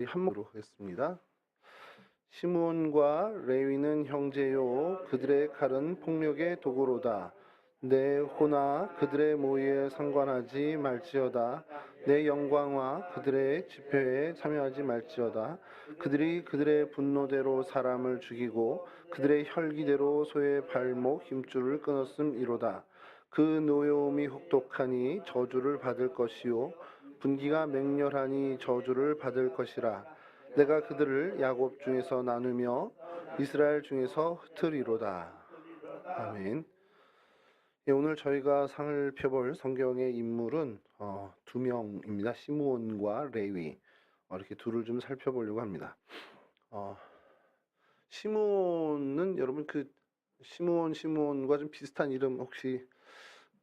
한목으로 하겠습니다. 시므온과 레위는 형제요, 그들의 칼은 폭력의 도구로다. 내 호나 그들의 모의에 상관하지 말지어다. 내 영광과 그들의 집회에 참여하지 말지어다. 그들이 그들의 분노대로 사람을 죽이고 그들의 혈기대로 소의 발목 힘줄을 끊었음이로다. 그 노여움이 혹독하니 저주를 받을 것이요 분기가 맹렬하니 저주를 받을 것이라. 내가 그들을 야곱 중에서 나누며 이스라엘 중에서 흩으리로다. 아멘. 예, 오늘 저희가 살펴볼 성경의 인물은 두 명입니다. 시므온과 레위. 이렇게 둘을 좀 살펴보려고 합니다. 시므온은 여러분 시므온과 좀 비슷한 이름 혹시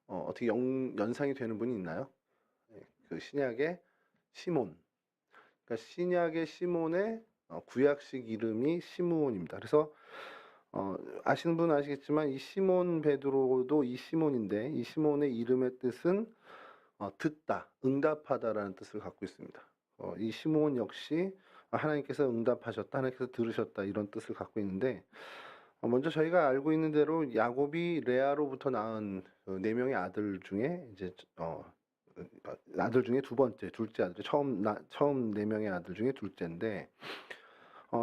어떻게 연상이 되는 분이 있나요? 예, 그 신약의 시몬. 그러니까 신약의 시몬의 구약식 이름이 시므온입니다. 그래서 아시는 분은 아시겠지만 이 시몬 베드로도 이 시몬인데 이 시몬의 이름의 뜻은 듣다, 응답하다라는 뜻을 갖고 있습니다. 이 시몬 역시 하나님께서 응답하셨다, 하나님께서 들으셨다 이런 뜻을 갖고 있는데 먼저 저희가 알고 있는 대로 야곱이 레아로부터 낳은 네 명의 아들 중에 이제 아들 중에 두 번째, 둘째 아들, 처음 네 명의 아들 중에 둘째인데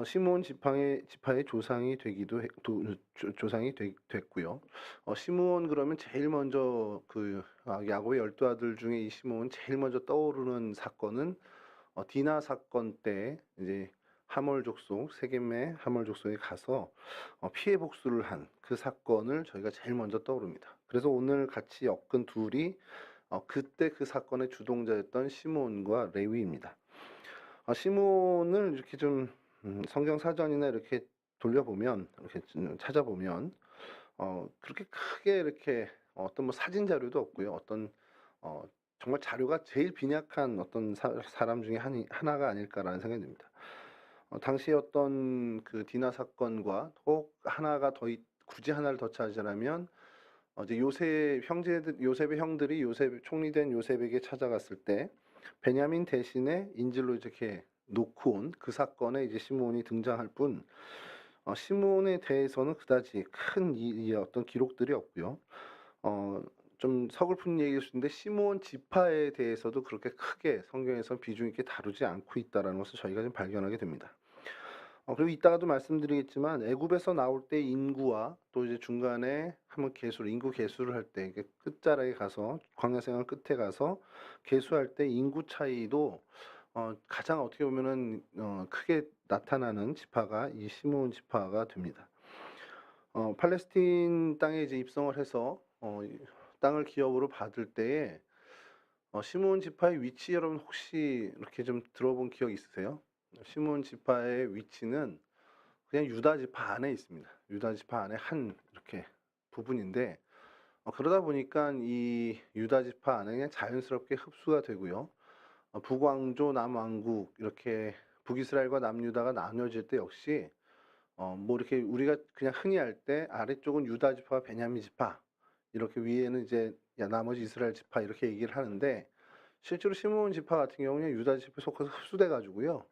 시므온 지파의 조상이 되기도 됐고요. 시므온 그러면 제일 먼저 야곱의 12아들 중에 이 시므온 제일 먼저 떠오르는 사건은 디나 사건 때 이제 하몰 족속 세겜의 하몰 족속에 가서 피해 복수를 한 그 사건을 저희가 제일 먼저 떠오릅니다. 그래서 오늘 같이 엮은 둘이 그때 그 사건의 주동자였던 시므온과 레위입니다. 시므온을 이렇게 좀 성경 사전이나 이렇게 돌려보면 이렇게 찾아보면 그렇게 크게 이렇게 어떤 뭐 사진 자료도 없고요. 어떤 정말 자료가 제일 빈약한 어떤 사람 중에 하나가 아닐까라는 생각이 듭니다. 당시 어떤 그 디나 사건과 혹 하나가 굳이 하나를 더 찾으자면 이제 요셉의 형들이 총리된 요셉에게 찾아갔을 때 베냐민 대신에 인질로 이렇게 놓고 온 그 사건에 이제 시므온이 등장할 뿐 시므온에 대해서는 그다지 큰 어떤 기록들이 없고요. 좀 서글픈 얘기일 수 있는데 시므온 지파에 대해서도 그렇게 크게 성경에서 비중 있게 다루지 않고 있다라는 것을 저희가 좀 발견하게 됩니다. 그리고 이따가도 말씀드리겠지만 애굽에서 나올 때 인구와 또 이제 중간에 한번 인구 계수를 할 때 끝자락에 가서 광야 생활 끝에 가서 계수할 때 인구 차이도 가장 어떻게 보면은 크게 나타나는 지파가 이 시므온 지파가 됩니다. 팔레스틴 땅에 이제 입성을 해서 땅을 기업으로 받을 때에 시므온 지파의 위치 여러분 혹시 이렇게 좀 들어본 기억 있으세요? 시므온 지파의 위치는 그냥 유다 지파 안에 있습니다. 유다 지파 안에 한 이렇게 부분인데 그러다 보니까 이 유다 지파 안에 그냥 자연스럽게 흡수가 되고요. 북왕조 남왕국 이렇게 북이스라엘과 남유다가 나뉘어질 때 역시 뭐 이렇게 우리가 그냥 흔히 할 때 아래쪽은 유다 지파와 베냐민 지파 이렇게 위에는 이제 나머지 이스라엘 지파 이렇게 얘기를 하는데 실제로 시므온 지파 같은 경우는 유다 지파에 속해서 흡수돼 가지고요.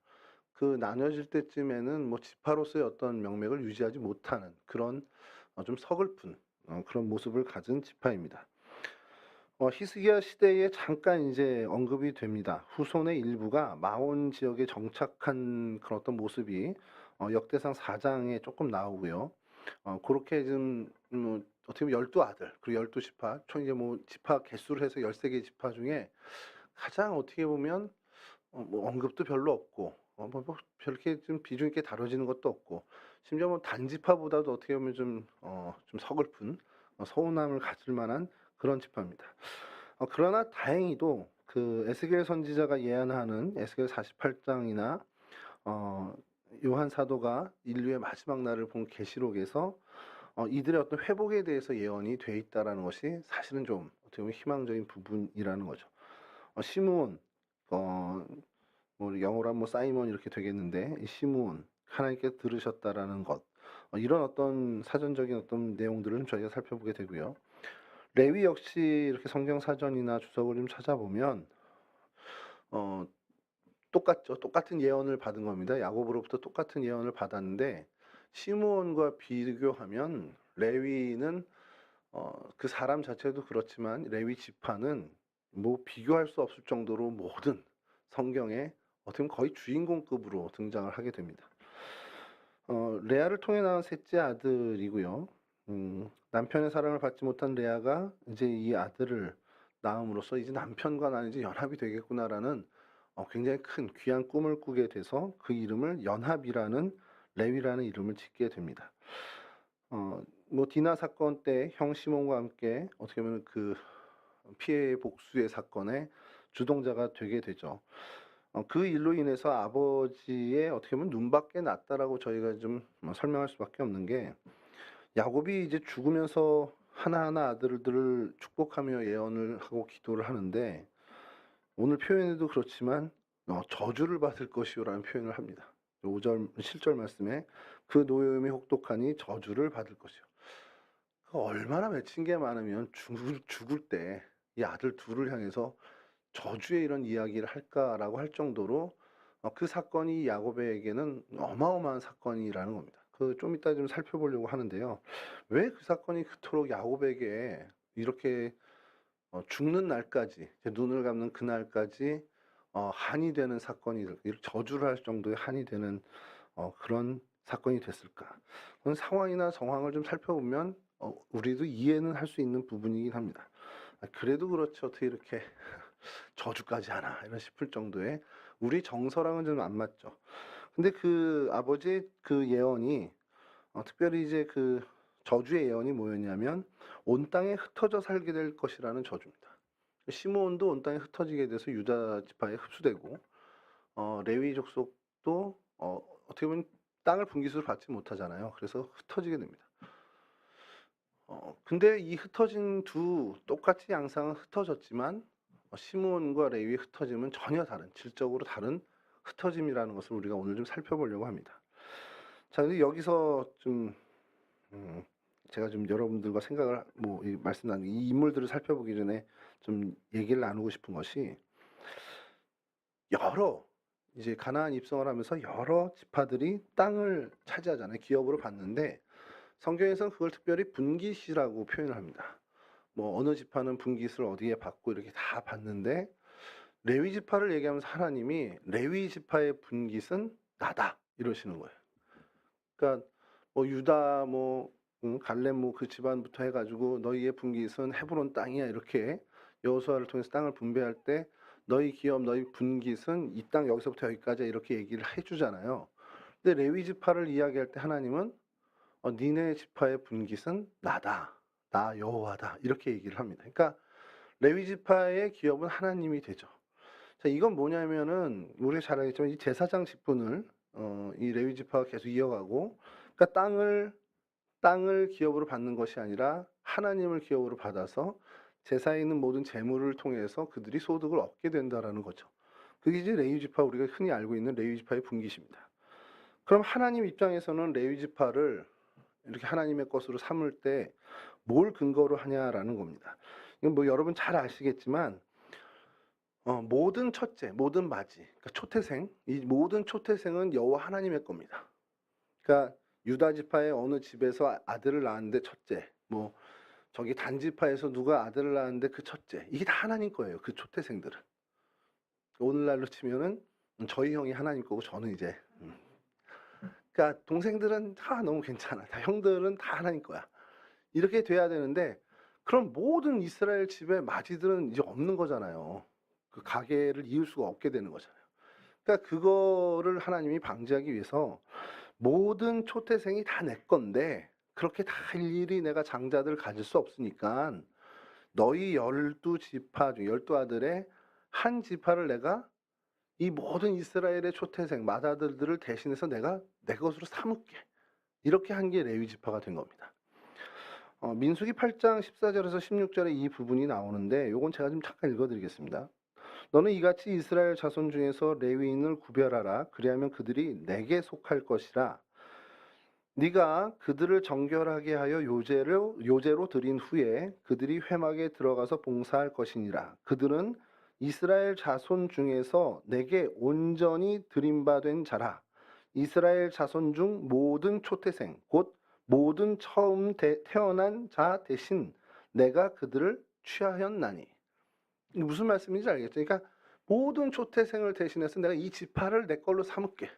그 나눠질 때쯤에는 뭐 지파로서의 어떤 명맥을 유지하지 못하는 그런 좀 서글픈 그런 모습을 가진 지파입니다. 히스기야 시대에 잠깐 이제 언급이 됩니다. 후손의 일부가 마온 지역에 정착한 그런 어떤 모습이 역대상 4장에 조금 나오고요. 그렇게 좀 어떻게 보면 12아들 그리고 12지파 총 이제 뭐 지파 개수를 해서 13개 지파 중에 가장 어떻게 보면 뭐 언급도 별로 없고 뭐 별렇게 좀 비중 있게 다뤄지는 것도 없고 심지어 뭐 단지파보다도 어떻게 보면 좀 서글픈 서운함을 가질 만한 그런 지파입니다. 그러나 다행히도 그 에스겔 선지자가 예언하는 에스겔 48장이나 요한 사도가 인류의 마지막 날을 본 계시록에서 이들의 어떤 회복에 대해서 예언이 돼 있다라는 것이 사실은 좀 어떻게 보면 희망적인 부분이라는 거죠. 시므온 뭐 영어로 하면 뭐 사이먼 이렇게 되겠는데 이 시므온 하나님께 들으셨다라는 것 이런 어떤 사전적인 어떤 내용들을 저희가 살펴보게 되고요. 레위 역시 이렇게 성경 사전이나 주석을 좀 찾아보면 어 똑같죠. 똑같은 예언을 받은 겁니다. 야곱으로부터 똑같은 예언을 받았는데 시므온과 비교하면 레위는 그 사람 자체도 그렇지만 레위 지파는 뭐 비교할 수 없을 정도로 모든 성경에 어떻게 보면 거의 주인공급으로 등장을 하게 됩니다. 레아를 통해 낳은 셋째 아들이고요. 남편의 사랑을 받지 못한 레아가 이제 이 아들을 낳음으로써 이제 남편과 나는 이제 연합이 되겠구나라는 굉장히 큰 귀한 꿈을 꾸게 돼서 그 이름을 연합이라는 레위라는 이름을 짓게 됩니다. 뭐 디나 사건 때 형 시몬과 함께 어떻게 보면 그 피해 복수의 사건의 주동자가 되게 되죠. 그 일로 인해서 아버지의 어떻게 보면 눈밖에 났다라고 저희가 좀 설명할 수밖에 없는 게 야곱이 이제 죽으면서 하나하나 아들들을 축복하며 예언을 하고 기도를 하는데 오늘 표현에도 그렇지만 저주를 받을 것이요라는 표현을 합니다. 5절 7절 말씀에 그 노여움이 혹독하니 저주를 받을 것이요. 얼마나 맺힌 게 많으면 죽을 때 이 아들 둘을 향해서 저주의 이런 이야기를 할까라고 할 정도로 그 사건이 야곱에게는 어마어마한 사건이라는 겁니다. 그 좀 이따 좀 살펴보려고 하는데요. 왜 그 사건이 그토록 야곱에게 이렇게 죽는 날까지 눈을 감는 그날까지 한이 되는 사건이 저주를 할 정도의 한이 되는 그런 사건이 됐을까? 그런 상황이나 정황을 좀 살펴보면 우리도 이해는 할 수 있는 부분이긴 합니다. 그래도 그렇지 어떻게 이렇게 저주까지 하나 이런 싶을 정도의 우리 정서랑은 좀 안 맞죠. 근데 그 아버지의 그 예언이 특별히 이제 그 저주의 예언이 뭐였냐면 온 땅에 흩어져 살게 될 것이라는 저주입니다. 시므온도 온 땅에 흩어지게 돼서 유다 지파에 흡수되고 레위 족속도 어떻게 보면 땅을 분깃으로 받지 못하잖아요. 그래서 흩어지게 됩니다. 근데 이 흩어진 두 똑같이 양상은 흩어졌지만 시므온과 레위의 흩어짐은 전혀 다른 질적으로 다른 흩어짐이라는 것을 우리가 오늘 좀 살펴보려고 합니다. 자, 근데 여기서 좀 제가 좀 여러분들과 생각을 말씀 나누는 이 인물들을 살펴보기 전에 좀 얘기를 나누고 싶은 것이 여러 이제 가나안 입성을 하면서 여러 지파들이 땅을 차지하잖아요. 기업으로 받는데 성경에서는 그걸 특별히 분깃이라고 표현을 합니다. 뭐 어느 지파는 분깃을 어디에 받고 이렇게 다 받는데 레위 지파를 얘기하면서 하나님이 레위 지파의 분깃은 나다 이러시는 거예요. 그러니까 뭐 유다 갈렙 그 집안부터 해가지고 너희의 분깃은 헤브론 땅이야 이렇게 여호수아를 통해서 땅을 분배할 때 너희 기업 너희 분깃은 이 땅 여기서부터 여기까지 이렇게 얘기를 해주잖아요. 근데 레위 지파를 이야기할 때 하나님은 니네 지파의 분깃은 나다. 나 여호와다. 이렇게 얘기를 합니다. 그러니까 레위 지파의 기업은 하나님이 되죠. 자, 이건 뭐냐면은 우리가 잘 알겠지만 이 제사장 직분을 이 레위 지파가 계속 이어가고 그러니까 땅을 기업으로 받는 것이 아니라 하나님을 기업으로 받아서 제사에 있는 모든 재물을 통해서 그들이 소득을 얻게 된다라는 거죠. 그게 이제 레위 지파 우리가 흔히 알고 있는 레위 지파의 분깃입니다. 그럼 하나님 입장에서는 레위 지파를 이렇게 하나님의 것으로 삼을 때 뭘 근거로 하냐라는 겁니다. 이건 뭐 여러분 잘 아시겠지만 모든 첫째, 모든 맞이, 그러니까 초태생, 이 모든 초태생은 여호와 하나님의 겁니다. 그러니까 유다 지파의 어느 집에서 아들을 낳았는데 첫째, 뭐 저기 단 지파에서 누가 아들을 낳았는데 그 첫째, 이게 다 하나님 거예요. 그 초태생들은. 오늘날로 치면은 저희 형이 하나님 거고 저는 이제 그러니까 동생들은 다 너무 괜찮아. 다 형들은 다 하나님 거야. 이렇게 돼야 되는데 그럼 모든 이스라엘 집의 맞이들은 이제 없는 거잖아요. 그 가계를 이을 수가 없게 되는 거잖아요. 그러니까 그거를 하나님이 방지하기 위해서 모든 초태생이 다 내 건데 그렇게 다 일일이 내가 장자들 가질 수 없으니까 너희 12지파 중 12아들의 한 지파를 내가 이 모든 이스라엘의 초태생 맏아들들을 대신해서 내가 내 것으로 삼을게. 이렇게 한 게 레위 지파가 된 겁니다. 민수기 8장 14절에서 16절에 이 부분이 나오는데 요건 제가 좀 잠깐 읽어드리겠습니다. 너는 이같이 이스라엘 자손 중에서 레위인을 구별하라. 그리하면 그들이 내게 속할 것이라. 네가 그들을 정결하게 하여 요제로 드린 후에 그들이 회막에 들어가서 봉사할 것이니라. 그들은 이스라엘 자손 중에서 내게 온전히 드림바된 자라. 이스라엘 자손 중 모든 초태생 곧 모든 처음 태어난 자 대신 내가 그들을 취하였나니. 이게 무슨 말씀인지 알겠죠? 그러니까 모든 초태생을 대신해서 내가 이 지파를 내 걸로 삼을게.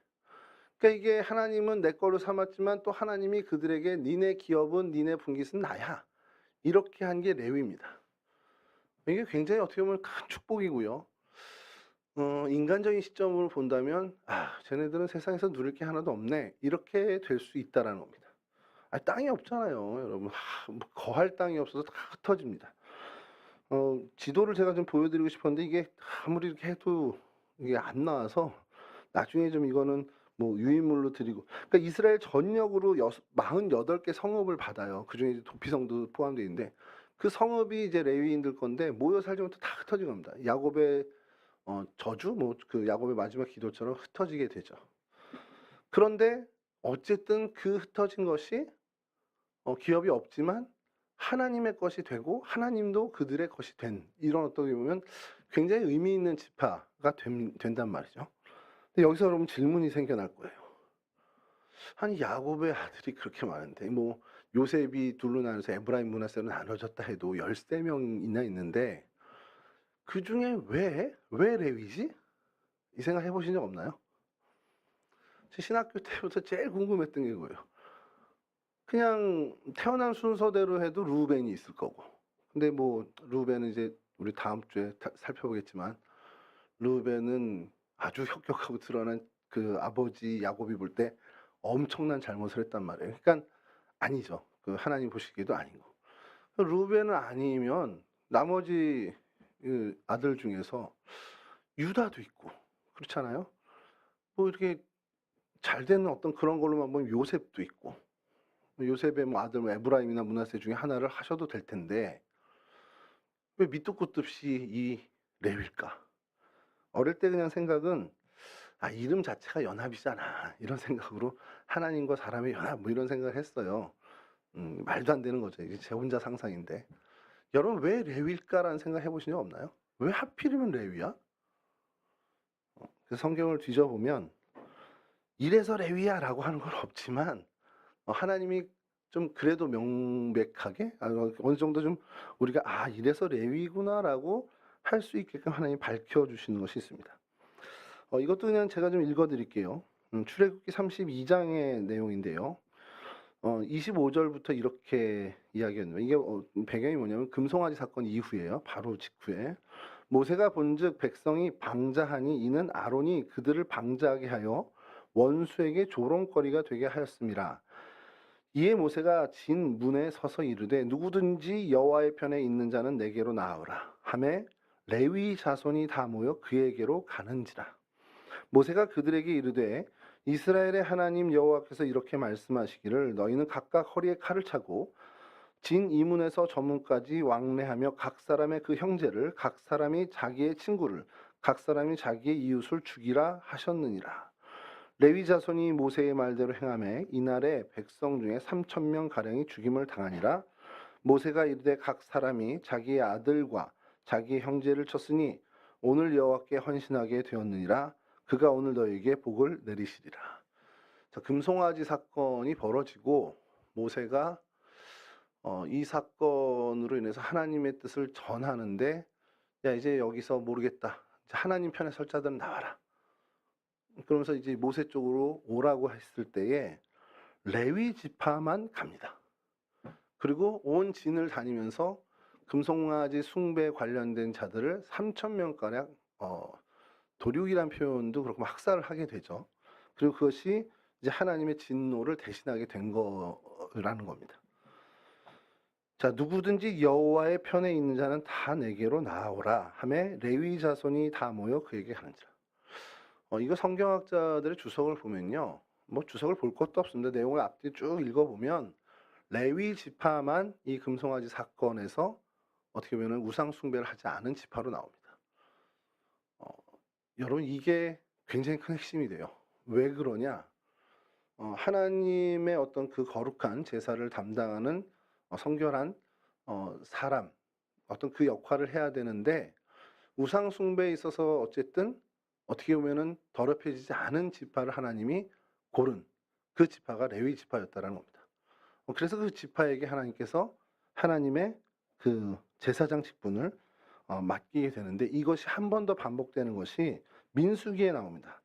그러니까 이게 하나님은 내 걸로 삼았지만 또 하나님이 그들에게 니네 기업은 니네 분깃은 나야. 이렇게 한 게 레위입니다. 이게 굉장히 어떻게 보면 큰 축복이고요. 인간적인 시점으로 본다면 쟤네들은 세상에서 누릴 게 하나도 없네. 이렇게 될 수 있다라는 겁니다. 땅이 없잖아요, 여러분. 뭐 거할 땅이 없어서 다 흩어집니다. 지도를 제가 좀 보여드리고 싶었는데 이게 아무리 이렇게 해도 이게 안 나와서 나중에 좀 이거는 뭐 유인물로 드리고. 그러니까 이스라엘 전역으로 48개 성읍을 받아요. 그중에 이제 도피성도 포함되어 있는데 그 성읍이 이제 레위인들 건데 모여 살지부터 다 흩어진 겁니다. 야곱의 저주, 뭐 그 야곱의 마지막 기도처럼 흩어지게 되죠. 그런데 어쨌든 그 흩어진 것이 기업이 없지만 하나님의 것이 되고 하나님도 그들의 것이 된, 이런 어떻게 보면 굉장히 의미 있는 지파가 된단 말이죠. 근데 여기서 여러분 질문이 생겨날 거예요. 아니 야곱의 아들이 그렇게 많은데 뭐 요셉이 둘로 나눠서 에브라임 므낫세로 나눠졌다 해도 13명이나 있는데 그 중에 왜 레위지? 이 생각 해보신 적 없나요? 제 신학교 때부터 제일 궁금했던 게 뭐예요? 그냥 태어난 순서대로 해도 루벤이 있을 거고, 근데 뭐 루벤은 이제 우리 다음 주에 살펴보겠지만 루벤은 아주 혁혁하고 드러난 그 아버지 야곱이 볼 때 엄청난 잘못을 했단 말이에요. 그러니까 아니죠. 그 하나님 보시기에도 아니고. 루벤은 아니면 나머지 그 아들 중에서 유다도 있고 그렇잖아요. 뭐 이렇게 잘 되는 어떤 그런 걸로만 보면 요셉도 있고, 요셉의 뭐 아들 뭐 에브라임이나 므낫세 중에 하나를 하셔도 될 텐데 왜 밑도 끝도 없이 이 레위일까? 어릴 때 그냥 생각은 이름 자체가 연합이잖아, 이런 생각으로 하나님과 사람의 연합 뭐 이런 생각을 했어요. 말도 안 되는 거죠. 이게 제 혼자 상상인데. 여러분 왜 레위일까라는 생각 해보신 적 없나요? 왜 하필이면 레위야? 그 성경을 뒤져보면 이래서 레위야라고 하는 건 없지만 하나님이 좀 그래도 명백하게 어느 정도 좀 우리가 이래서 레위구나라고 할 수 있게끔 하나님이 밝혀주시는 것이 있습니다. 이것도 그냥 제가 좀 읽어드릴게요. 출애굽기 32장의 내용인데요. 25절부터 이렇게 이야기했는데 이게 배경이 뭐냐면 금송아지 사건 이후에요. 바로 직후에 모세가 본즉 백성이 방자하니 이는 아론이 그들을 방자하게 하여 원수에게 조롱거리가 되게 하였습니다. 이에 모세가 진 문에 서서 이르되 누구든지 여호와의 편에 있는 자는 내게로 나아오라 하매 레위 자손이 다 모여 그에게로 가는지라. 모세가 그들에게 이르되 이스라엘의 하나님 여호와께서 이렇게 말씀하시기를 너희는 각각 허리에 칼을 차고 진 이문에서 저문까지 왕래하며 각 사람의 그 형제를 각 사람이 자기의 친구를 각 사람이 자기의 이웃을 죽이라 하셨느니라. 레위 자손이 모세의 말대로 행하매 이날에 백성 중에 3,000명 가량이 죽임을 당하니라. 모세가 이르되 각 사람이 자기의 아들과 자기의 형제를 쳤으니 오늘 여호와께 헌신하게 되었느니라. 그가 오늘 너희에게 복을 내리시리라. 자, 금송아지 사건이 벌어지고 모세가 이 사건으로 인해서 하나님의 뜻을 전하는데 야 이제 여기서 모르겠다. 이제 하나님 편에 설 자들은 나와라. 그러면서 이제 모세 쪽으로 오라고 했을 때에 레위 지파만 갑니다. 그리고 온 진을 다니면서 금송아지 숭배에 관련된 자들을 3,000명가량 도륙이란 표현도 그렇고 학살을 하게 되죠. 그리고 그것이 이제 하나님의 진노를 대신하게 된 거라는 겁니다. 자, 누구든지 여호와의 편에 있는 자는 다 내게로 나아오라 하매 레위 자손이 다 모여 그에게 가는지라. 이거 성경학자들의 주석을 보면요, 뭐 주석을 볼 것도 없습니다. 내용을 앞뒤 쭉 읽어보면 레위 지파만 이 금송아지 사건에서 어떻게 보면 우상 숭배를 하지 않은 지파로 나옵니다. 여러분 이게 굉장히 큰 핵심이 돼요. 왜 그러냐? 하나님의 어떤 그 거룩한 제사를 담당하는 성결한 사람, 어떤 그 역할을 해야 되는데 우상 숭배에 있어서 어쨌든 어떻게 보면은 더럽혀지지 않은 지파를 하나님이 고른 그 지파가 레위 지파였다라는 겁니다. 그래서 그 지파에게 하나님께서 하나님의 그 제사장 직분을 맡기게 되는데, 이것이 한 번 더 반복되는 것이 민수기에 나옵니다.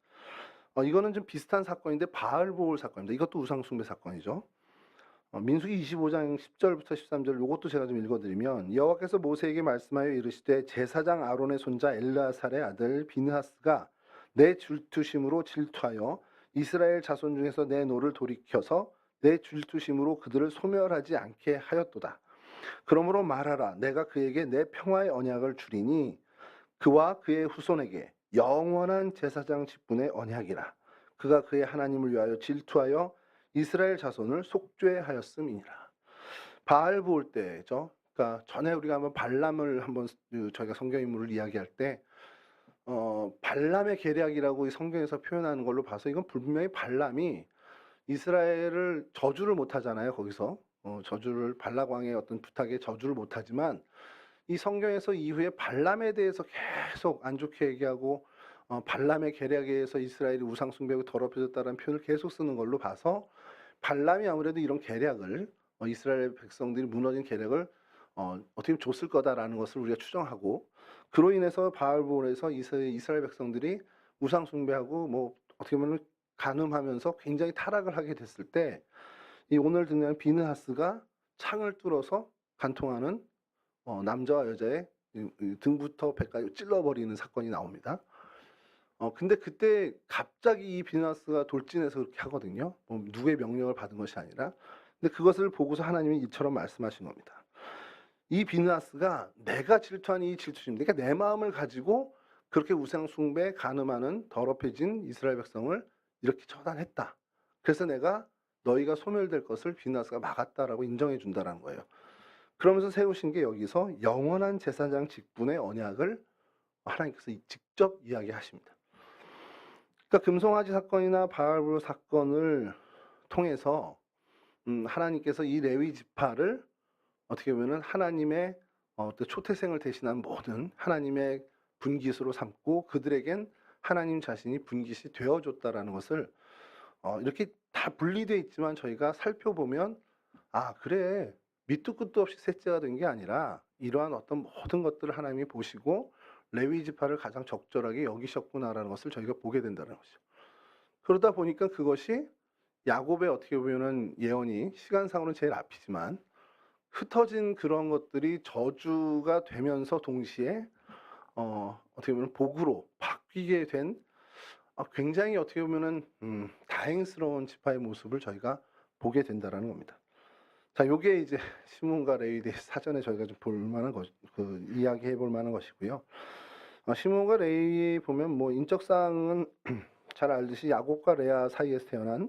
이거는 좀 비슷한 사건인데 바알보올 사건입니다. 이것도 우상 숭배 사건이죠. 민수기 25장 10절부터 13절, 요것도 제가 좀 읽어드리면, 여호와께서 모세에게 말씀하여 이르시되 제사장 아론의 손자 엘르아살의 아들 비느하스가 내 질투심으로 질투하여 이스라엘 자손 중에서 내 노를 돌이켜서 내 질투심으로 그들을 소멸하지 않게 하였도다. 그러므로 말하라, 내가 그에게 내 평화의 언약을 주리니 그와 그의 후손에게 영원한 제사장 직분의 언약이라. 그가 그의 하나님을 위하여 질투하여 이스라엘 자손을 속죄하였음이니라. 바알 보올 때죠. 그러니까 전에 우리가 한번 발람을 한번 저희가 성경 인물을 이야기할 때 발람의 계략이라고 이 성경에서 표현하는 걸로 봐서 이건 분명히 발람이 이스라엘을 저주를 못 하잖아요. 거기서 저주를 발락 왕의 어떤 부탁에 저주를 못 하지만 이 성경에서 이후에 발람에 대해서 계속 안 좋게 얘기하고 발람의 계략에 의해서 이스라엘이 우상 숭배하고 더럽혀졌다는 표현을 계속 쓰는 걸로 봐서 발람이 아무래도 이런 계략을 이스라엘 백성들이 무너진 계략을 어떻게 보면 줬을 거다라는 것을 우리가 추정하고, 그로 인해서 바알볼에서 이스라엘 백성들이 우상 숭배하고 뭐 어떻게 보면 간음하면서 굉장히 타락을 하게 됐을 때, 이 오늘 등장하는 비느하스가 창을 뚫어서 간통하는 남자와 여자의 등부터 배까지 찔러버리는 사건이 나옵니다. 근데 그때 갑자기 이 비느하스가 돌진해서 그렇게 하거든요. 누구의 명령을 받은 것이 아니라. 근데 그것을 보고서 하나님이 이처럼 말씀하신 겁니다. 이 비느하스가 내가 질투한 이 질투심, 그러니까 내 마음을 가지고 그렇게 우상 숭배, 간음하는 더럽혀진 이스라엘 백성을 이렇게 처단했다. 그래서 내가 너희가 소멸될 것을 비느하스가 막았다라고 인정해 준다라는 거예요. 그러면서 세우신 게 여기서 영원한 제사장 직분의 언약을 하나님께서 직접 이야기하십니다. 그러니까 금송아지 사건이나 바알볼 사건을 통해서 하나님께서 이 레위 지파를 어떻게 보면은 하나님의 초태생을 대신한 모든 하나님의 분깃으로 삼고 그들에겐 하나님 자신이 분깃이 되어줬다라는 것을 이렇게 다 분리되어 있지만 저희가 살펴보면, 아 그래, 밑도 끝도 없이 셋째가 된 게 아니라 이러한 어떤 모든 것들을 하나님이 보시고 레위 지파를 가장 적절하게 여기셨구나라는 것을 저희가 보게 된다는 것이죠. 그러다 보니까 그것이 야곱의 어떻게 보면은 예언이 시간상으로는 제일 앞이지만 흩어진 그런 것들이 저주가 되면서 동시에 어떻게 보면 복으로 바뀌게 된 굉장히 어떻게 보면은 다행스러운 지파의 모습을 저희가 보게 된다라는 겁니다. 자, 요게 이제 시몬과 레위에 대해 사전에 저희가 좀 볼 만한 것, 이야기해 볼 만한 것이고요. 시몬과 레위 보면 뭐 인적사항은 잘 알듯이 야곱과 레아 사이에서 태어난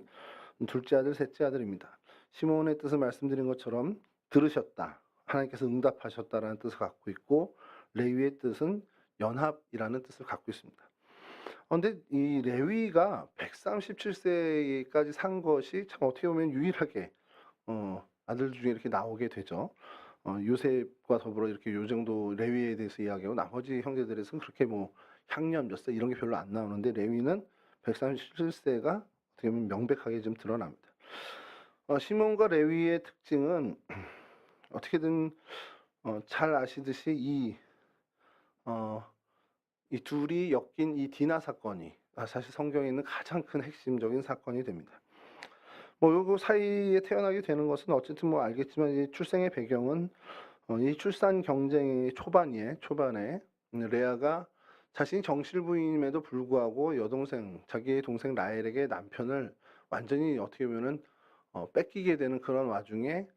둘째 아들, 셋째 아들입니다. 시몬의 뜻을 말씀드린 것처럼 들으셨다, 하나님께서 응답하셨다라는 뜻을 갖고 있고, 레위의 뜻은 연합이라는 뜻을 갖고 있습니다. 그런데 이 레위가 137세까지 산 것이 참 어떻게 보면 유일하게 아들 중에 이렇게 나오게 되죠. 요셉과 더불어 이렇게 요 정도 레위에 대해서 이야기하고 나머지 형제들에서는 그렇게 뭐 향년 몇 세 이런 게 별로 안 나오는데 레위는 137세가 어떻게 보면 명백하게 좀 드러납니다. 시몬과 레위의 특징은 어떻게든 잘 아시듯이 이 둘이 엮인 이 디나 사건이 사실 성경에 있는 가장 큰 핵심적인 사건이 됩니다. 뭐 요거 사이에 태어나게 되는 것은 어쨌든 뭐 알겠지만 이 출생의 배경은 이 출산 경쟁의 초반에 레아가 자신이 정실부인임에도 불구하고 여동생, 자기의 동생 라헬에게 남편을 완전히 어떻게 보면은 뺏기게 되는 그런 와중에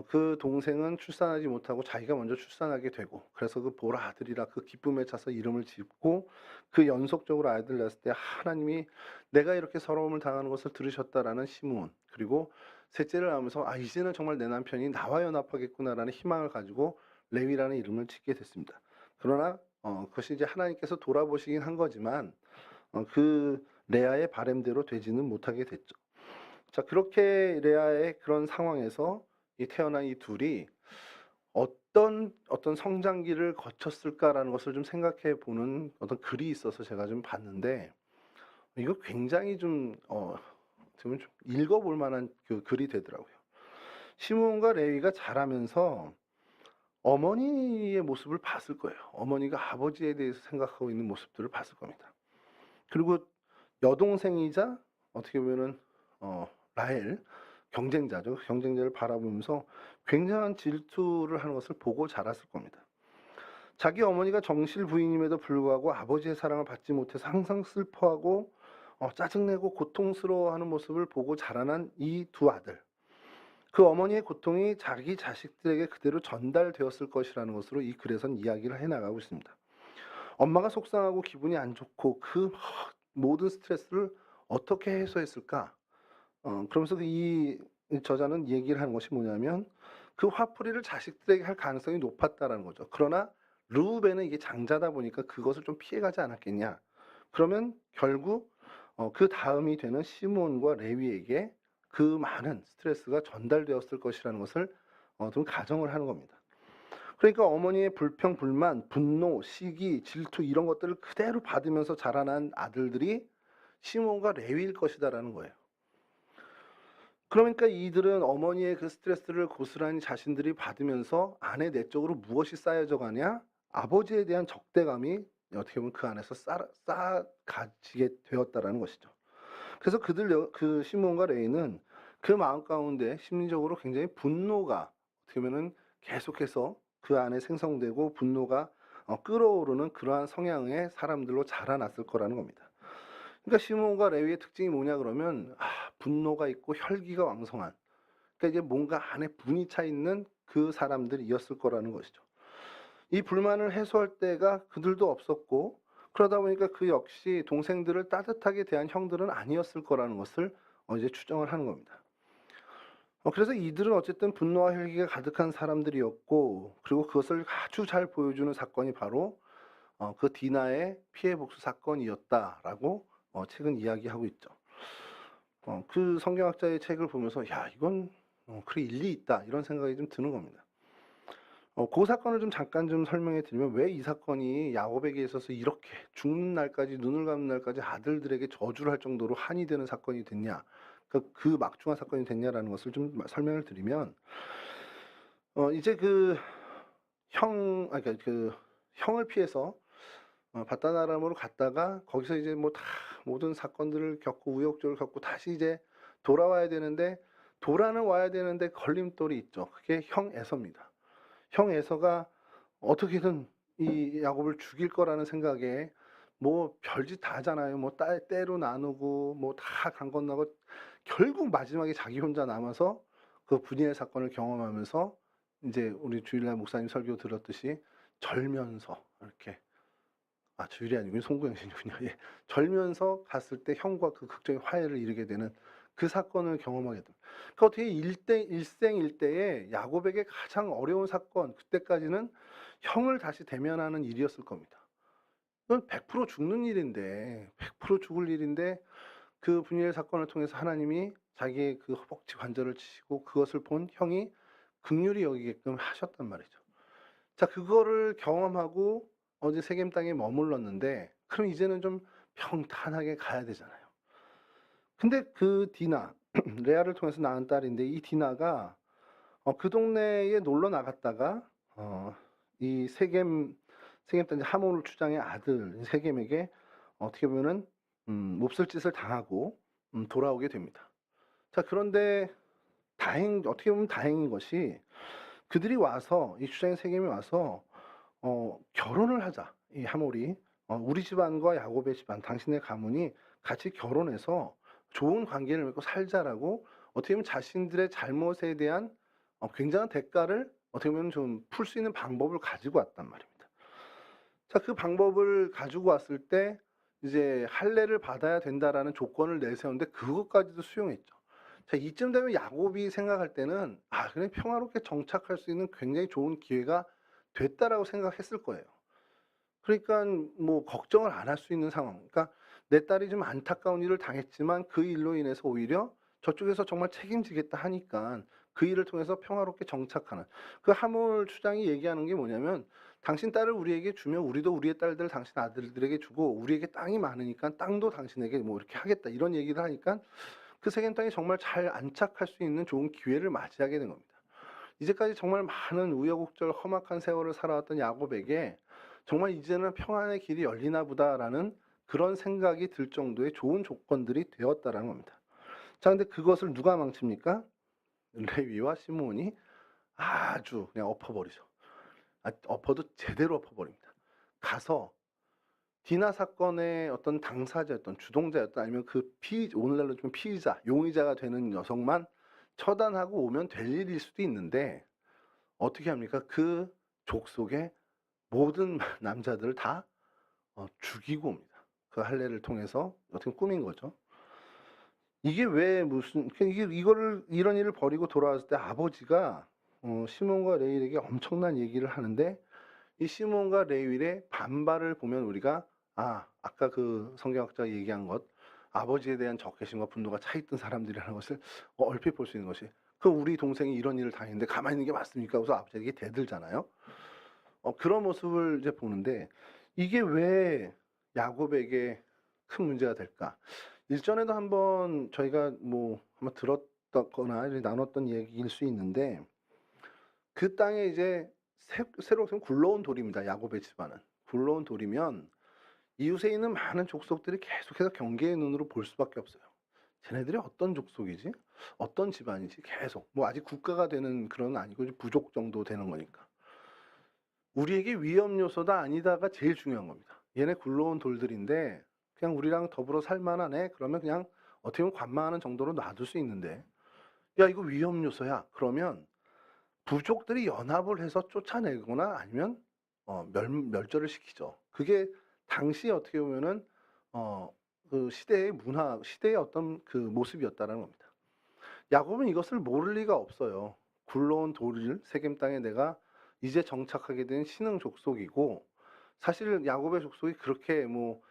그 동생은 출산하지 못하고 자기가 먼저 출산하게 되고, 그래서 그 보라 아들이라 그 기쁨에 차서 이름을 짓고, 그 연속적으로 아이들 낳았을 때 하나님이 내가 이렇게 서러움을 당하는 것을 들으셨다라는 시므온, 그리고 셋째를 낳으면서 이제는 정말 내 남편이 나와 연합하겠구나라는 희망을 가지고 레위라는 이름을 짓게 됐습니다. 그러나 그것이 이제 하나님께서 돌아보시긴 한 거지만 그 레아의 바램대로 되지는 못하게 됐죠. 자, 그렇게 레아의 그런 상황에서 태어난 이 둘이 어떤 성장기를 거쳤을까라는 것을 좀 생각해 보는 어떤 글이 있어서 제가 좀 봤는데, 이거 굉장히 좀 좀 읽어 볼 만한 그 글이 되더라고요. 시므온과 레위가 자라면서 어머니의 모습을 봤을 거예요. 어머니가 아버지에 대해서 생각하고 있는 모습들을 봤을 겁니다. 그리고 여동생이자 어떻게 보면은 라헬, 경쟁자죠. 경쟁자를 바라보면서 굉장한 질투를 하는 것을 보고 자랐을 겁니다. 자기 어머니가 정실 부인임에도 불구하고 아버지의 사랑을 받지 못해서 항상 슬퍼하고 짜증내고 고통스러워하는 모습을 보고 자라난 이 두 아들. 그 어머니의 고통이 자기 자식들에게 그대로 전달되었을 것이라는 것으로 이 글에선 이야기를 해나가고 있습니다. 엄마가 속상하고 기분이 안 좋고 그 모든 스트레스를 어떻게 해소했을까? 그러면서 이 저자는 얘기를 하는 것이 뭐냐면, 그 화풀이를 자식들에게 할 가능성이 높았다라는 거죠. 그러나 르우벤은 이게 장자다 보니까 그것을 좀 피해가지 않았겠냐. 그러면 결국 그 다음이 되는 시므온과 레위에게 그 많은 스트레스가 전달되었을 것이라는 것을 좀 가정을 하는 겁니다. 그러니까 어머니의 불평, 불만, 분노, 시기, 질투 이런 것들을 그대로 받으면서 자라난 아들들이 시므온과 레위일 것이다라는 거예요. 그러니까 이들은 어머니의 그 스트레스를 고스란히 자신들이 받으면서 안에 내적으로 무엇이 쌓여져 가냐? 아버지에 대한 적대감이 어떻게 보면 그 안에서 쌓아가지게 되었다라는 것이죠. 그래서 그 시므온과 레위는 그 마음 가운데 심리적으로 굉장히 분노가 어떻게 보면은 계속해서 그 안에 생성되고 분노가 끓어오르는 그러한 성향의 사람들로 자라났을 거라는 겁니다. 그러니까 시므온과 레위의 특징이 뭐냐 그러면 분노가 있고 혈기가 왕성한, 그러니까 이제 뭔가 안에 분이 차 있는 그 사람들이었을 거라는 것이죠. 이 불만을 해소할 때가 그들도 없었고, 그러다 보니까 그 역시 동생들을 따뜻하게 대한 형들은 아니었을 거라는 것을 이제 추정을 하는 겁니다. 그래서 이들은 어쨌든 분노와 혈기가 가득한 사람들이었고, 그리고 그것을 아주 잘 보여주는 사건이 바로 그 디나의 피해 복수 사건이었다라고 책은 이야기하고 있죠. 그 성경학자의 책을 보면서 야 이건 그래 일리 있다 이런 생각이 좀 드는 겁니다. 그 사건을 좀 잠깐 좀 설명해 드리면, 왜 이 사건이 야곱에게 있어서 이렇게 죽는 날까지, 눈을 감는 날까지 아들들에게 저주를 할 정도로 한이 되는 사건이 됐냐, 그 막중한 사건이 됐냐라는 것을 좀 설명을 드리면, 이제 그러니까 그 형을 피해서 바다나람으로 갔다가 거기서 이제 뭐 다 모든 사건들을 겪고 우여곡절을 겪고 다시 이제 돌아와야 되는데, 돌아는 와야 되는데 걸림돌이 있죠. 그게 형 에서입니다. 형 에서가 어떻게든 이 야곱을 죽일 거라는 생각에 뭐 별짓 다 하잖아요. 뭐 때로 나누고 뭐 다 강 건너고, 결국 마지막에 자기 혼자 남아서 그 분이엘 사건을 경험하면서 이제 우리 주일날 목사님 설교 들었듯이 절면서 이렇게, 주일이 아니고 송구영신이군요. 예. 절면서 갔을 때 형과 그 극적인 화해를 이루게 되는 그 사건을 경험하게 됩니다. 그러니까 어떻게 일생일대에 야곱에게 가장 어려운 사건, 그때까지는 형을 다시 대면하는 일이었을 겁니다. 이건 100% 죽는 일인데, 100% 죽을 일인데, 그 분이엘 사건을 통해서 하나님이 자기의 그 허벅지 관절을 치시고 그것을 본 형이 긍휼히 여기게끔 하셨단 말이죠. 자, 그거를 경험하고 어제 세겜 땅에 머물렀는데, 그럼 이제는 좀 평탄하게 가야 되잖아요. 근데 그 디나, 레아를 통해서 낳은 딸인데, 이 디나가 그 동네에 놀러 나갔다가 이 세겜 땅 하몬을 추장의 아들 세겜에게 어떻게 보면은 몹쓸 짓을 당하고 돌아오게 됩니다. 자, 그런데 어떻게 보면 다행인 것이, 그들이 와서 이 추장의 세겜이 와서 결혼을 하자. 이 하몰이 우리 집안과 야곱의 집안, 당신의 가문이 같이 결혼해서 좋은 관계를 맺고 살자라고, 어떻게 보면 자신들의 잘못에 대한 굉장한 대가를 어떻게 보면 좀 풀 수 있는 방법을 가지고 왔단 말입니다. 자, 그 방법을 가지고 왔을 때 이제 할례를 받아야 된다라는 조건을 내세웠는데 그것까지도 수용했죠. 자, 이쯤 되면 야곱이 생각할 때는 그냥 평화롭게 정착할 수 있는 굉장히 좋은 기회가 됐다라고 생각했을 거예요. 그러니까 뭐 걱정을 안 할 수 있는 상황. 그러니까 내 딸이 좀 안타까운 일을 당했지만 그 일로 인해서 오히려 저쪽에서 정말 책임지겠다 하니까 그 일을 통해서 평화롭게 정착하는 그 하물 추장이 얘기하는 게 뭐냐면 당신 딸을 우리에게 주면 우리도 우리의 딸들을 당신 아들들에게 주고 우리에게 땅이 많으니까 땅도 당신에게 뭐 이렇게 하겠다 이런 얘기를 하니까 그 세겜 땅이 정말 잘 안착할 수 있는 좋은 기회를 맞이하게 된 겁니다. 이제까지 정말 많은 우여곡절 험악한 세월을 살아왔던 야곱에게 정말 이제는 평안의 길이 열리나 보다라는 그런 생각이 들 정도의 좋은 조건들이 되었다라는 겁니다. 자, 근데 그것을 누가 망칩니까? 레위와 시므온이 아주 그냥 엎어버리죠. 엎어도 제대로 엎어버립니다. 가서 디나 사건의 어떤 당사자였던 주동자였던 아니면 그 오늘날로 좀 피의자, 용의자가 되는 여성만 처단하고 오면 될 일일 수도 있는데 어떻게 합니까? 그 족속의 모든 남자들을 다 죽이고 옵니다. 그 할례를 통해서 어떻게 꾸민 거죠. 이게 왜 무슨 이거를 이런 일을 벌이고 돌아왔을 때 아버지가 시몬과 레위에게 엄청난 얘기를 하는데 이 시몬과 레위의 반발을 보면 우리가 아까 그 성경학자가 얘기한 것 아버지에 대한 적개심과 분노가 차있던 사람들이라는 것을 얼핏 볼 수 있는 것이 그 우리 동생이 이런 일을 당했는데 가만히 있는 게 맞습니까? 그래서 아버지에게 대들잖아요. 그런 모습을 이제 보는데 이게 왜 야곱에게 큰 문제가 될까? 일전에도 한번 저희가 뭐 한번 들었거나 나눴던 얘기일 수 있는데 그 땅에 이제 새로 굴러온 돌입니다. 야곱의 집안은 굴러온 돌이면 이웃에 있는 많은 족속들이 계속해서 경계의 눈으로 볼 수밖에 없어요. 쟤네들이 어떤 족속이지? 어떤 집안이지? 계속 뭐 아직 국가가 되는 그런 아니고 부족 정도 되는 거니까 우리에게 위험 요소다 아니다가 제일 중요한 겁니다. 얘네 굴러온 돌들인데 그냥 우리랑 더불어 살만하네 그러면 그냥 어떻게 보면 관망하는 정도로 놔둘 수 있는데 야 이거 위험 요소야 그러면 부족들이 연합을 해서 쫓아내거나 아니면 멸절을 시키죠. 그게 당시 어떻게 보면은 그 시대의 문화, 시대의 어떤 그 모습이었다라는 겁니다. 야곱은 이것을 모를 리가 없어요. 굴러온 돌을 세겜 땅에 내가 이제 정착하게 된 신흥 족속이고 사실 야곱의 족속이 그렇게 뭐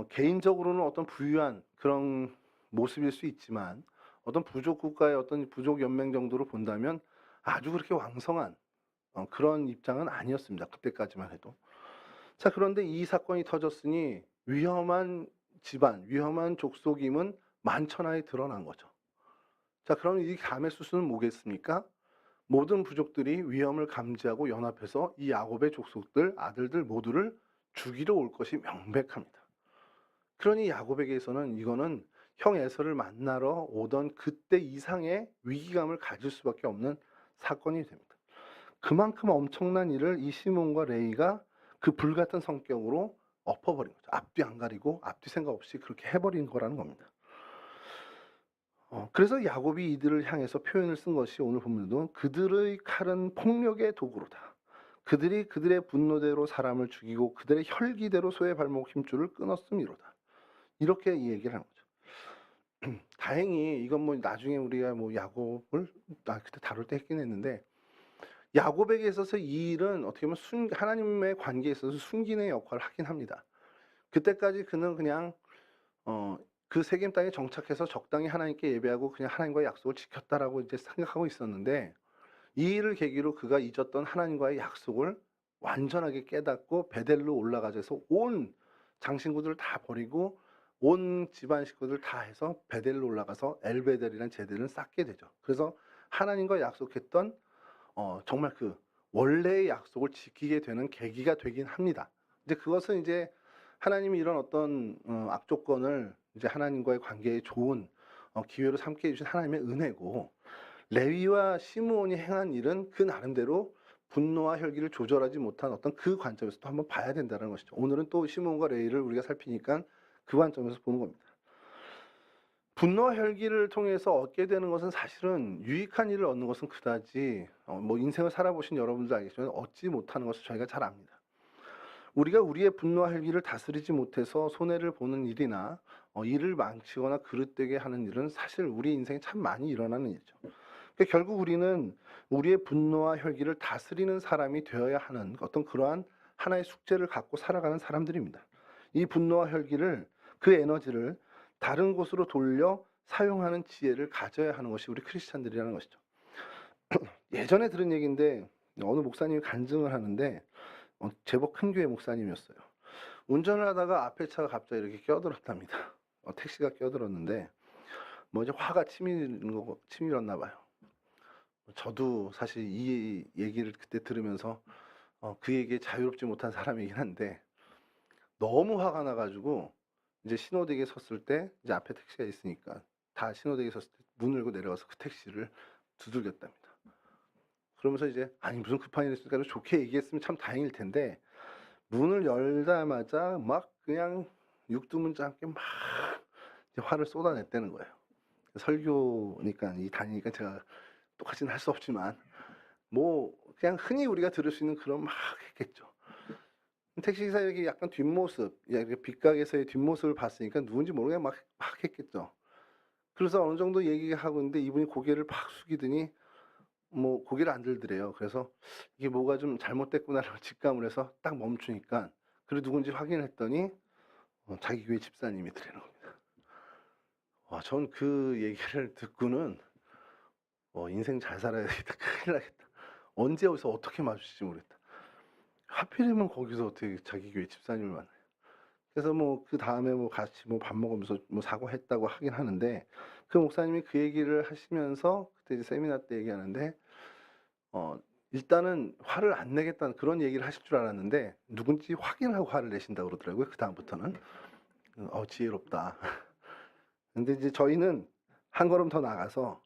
개인적으로는 어떤 부유한 그런 모습일 수 있지만 어떤 부족 국가의 어떤 부족 연맹 정도로 본다면 아주 그렇게 왕성한 그런 입장은 아니었습니다. 그때까지만 해도. 자, 그런데 이 사건이 터졌으니 위험한 집안, 위험한 족속임은 만천하에 드러난 거죠. 자, 그럼 이 감의 수수는 뭐겠습니까? 모든 부족들이 위험을 감지하고 연합해서 이 야곱의 족속들, 아들들 모두를 죽이러 올 것이 명백합니다. 그러니 야곱에게서는 이거는 형 에서를 만나러 오던 그때 이상의 위기감을 가질 수밖에 없는 사건이 됩니다. 그만큼 엄청난 일을 이 시몬과 레이가 그 불같은 성격으로 엎어버린 거죠. 앞뒤 안 가리고 앞뒤 생각 없이 그렇게 해버린 거라는 겁니다. 그래서 야곱이 이들을 향해서 표현을 쓴 것이 오늘 본문에도 그들의 칼은 폭력의 도구로다. 그들이 그들의 분노대로 사람을 죽이고 그들의 혈기대로 소의 발목 힘줄을 끊었음이로다. 이렇게 이 얘기를 하는 거죠. 다행히 이건 뭐 나중에 우리가 뭐 야곱을 그때 다룰 때 했긴 했는데 야곱에게 있어서 이 일은 어떻게 보면 하나님의 관계에 있어서 순기능의 역할을 하긴 합니다. 그때까지 그는 그냥 그 세겜 땅에 정착해서 적당히 하나님께 예배하고 그냥 하나님과의 약속을 지켰다라고 이제 생각하고 있었는데 이 일을 계기로 그가 잊었던 하나님과의 약속을 완전하게 깨닫고 베델로 올라가서 온 장신구들을 다 버리고 온 집안 식구들 다 해서 베델로 올라가서 엘베델이라는 제단을 쌓게 되죠. 그래서 하나님과 약속했던 정말 그 원래의 약속을 지키게 되는 계기가 되긴 합니다. 이제 그것은 이제 하나님이 이런 어떤 악조건을 이제 하나님과의 관계에 좋은 기회로 삼게 해주신 하나님의 은혜고 레위와 시므온이 행한 일은 그 나름대로 분노와 혈기를 조절하지 못한 어떤 그 관점에서 또 한번 봐야 된다는 것이죠. 오늘은 또 시므온과 레위를 우리가 살피니까 그 관점에서 보는 겁니다. 분노와 혈기를 통해서 얻게 되는 것은 사실은 유익한 일을 얻는 것은 그다지 뭐 인생을 살아보신 여러분들 알겠지만 얻지 못하는 것을 저희가 잘 압니다. 우리가 우리의 분노와 혈기를 다스리지 못해서 손해를 보는 일이나 일을 망치거나 그릇되게 하는 일은 사실 우리 인생에 참 많이 일어나는 일이죠. 그러니까 결국 우리는 우리의 분노와 혈기를 다스리는 사람이 되어야 하는 어떤 그러한 하나의 숙제를 갖고 살아가는 사람들입니다. 이 분노와 혈기를 그 에너지를 다른 곳으로 돌려 사용하는 지혜를 가져야 하는 것이 우리 크리스찬들이라는 것이죠. 예전에 들은 얘기인데 어느 목사님이 간증을 하는데 제법 큰 교회 목사님이었어요. 운전을 하다가 앞에 차가 갑자기 이렇게 껴들었답니다. 택시가 껴들었는데 뭐 이제 화가 치밀었나 봐요. 저도 사실 이 얘기를 그때 들으면서 그 얘기에 자유롭지 못한 사람이긴 한데 너무 화가 나 가지고 이제 신호대기에 섰을 때 이제 앞에 택시가 있으니까 다 신호대기에 섰을 때 문 열고 내려가서 그 택시를 두들겼답니다. 그러면서 이제 아니 무슨 급한 일이 있으니까 좋게 얘기했으면 참 다행일 텐데 문을 열자마자 막 그냥 육두문자 함께 막 이제 화를 쏟아냈다는 거예요. 설교니까 이 다니니까 제가 똑같이는 할 수 없지만 뭐 그냥 흔히 우리가 들을 수 있는 그런 막 했겠죠. 택시기사에게 약간 뒷모습, 빗각에서의 뒷모습을 봤으니까 누군지 모르게 막 했겠죠. 그래서 어느 정도 얘기하고 있는데 이분이 고개를 팍 숙이더니 뭐 고개를 안 들더래요. 그래서 이게 뭐가 좀 잘못됐구나라고 직감을 해서 딱 멈추니까 그래 누군지 확인했더니 자기 교회 집사님이더라는 겁니다. 전 그 얘기를 듣고는 인생 잘 살아야겠다. 큰일 나겠다. 언제 어디서 어떻게 마주칠지 모르겠다. 하필이면 거기서 어떻게 자기 교회 집사님을 만나요. 그래서 뭐 그다음에 뭐 같이 뭐 밥 먹으면서 뭐 사과했다고 하긴 하는데 그 목사님이 그 얘기를 하시면서 그때 이제 세미나 때 얘기하는데 일단은 화를 안 내겠다는 그런 얘기를 하실 줄 알았는데 누군지 확인하고 화를 내신다고 그러더라고요. 그다음부터는. 지혜롭다. 근데 이제 저희는 한 걸음 더 나가서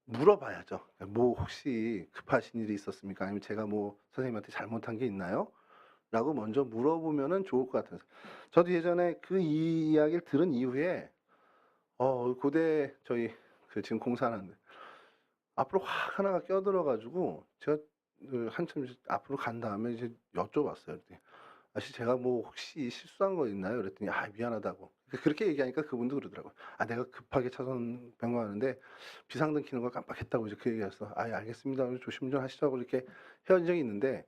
물어봐야죠. 뭐 혹시 급하신 일이 있었습니까? 아니면 제가 뭐 선생님한테 잘못한 게 있나요? 라고 먼저 물어보면은 좋을 것 같아서. 저도 예전에 그 이야기를 들은 이후에 고대 저희 지금 공사하는데 앞으로 확 하나가 껴들어 가지고 제가 한참 이제 앞으로 간 다음에 이제 여쭤봤어요. 그랬더니 아저씨 제가 뭐 혹시 실수한 거 있나요? 그랬더니 미안하다고. 그렇게 얘기하니까 그분도 그러더라고요. 내가 급하게 차선 변경하는데 비상등 켜는 걸 깜빡했다고 이제 그 얘기해서 예 알겠습니다. 조심운전하시라고 이렇게 헤어진 적이 있는데